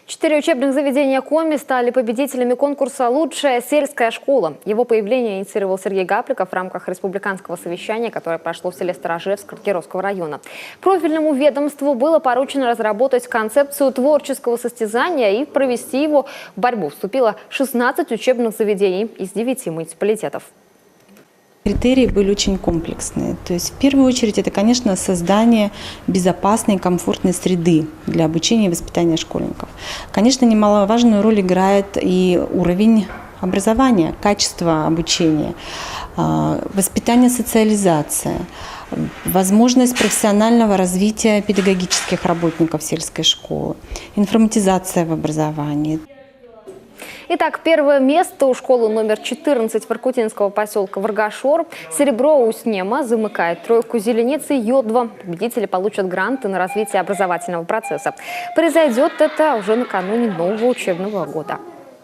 4 учебных заведения Коми стали победителями конкурса «Лучшая сельская школа». Его появление инициировал Сергей Гапликов в рамках республиканского совещания, которое прошло в селе Старожевск Кировского района. Профильному ведомству было поручено разработать концепцию творческого состязания и провести его. В борьбу вступило 16 учебных заведений из 9 муниципалитетов. Критерии были очень комплексные. То есть, в первую очередь, это, конечно, создание безопасной и комфортной среды для обучения и воспитания школьников. Конечно, немаловажную роль играет и уровень образования, качество обучения, воспитание, социализация, возможность профессионального развития педагогических работников сельской школы, информатизация в образовании. Итак, первое место у школы номер 14 воркутинского поселка Варгашор. Серебро у Снема замыкает тройку Зеленицы Йод-2. Победители получат гранты на развитие образовательного процесса. Произойдет это уже накануне нового учебного года.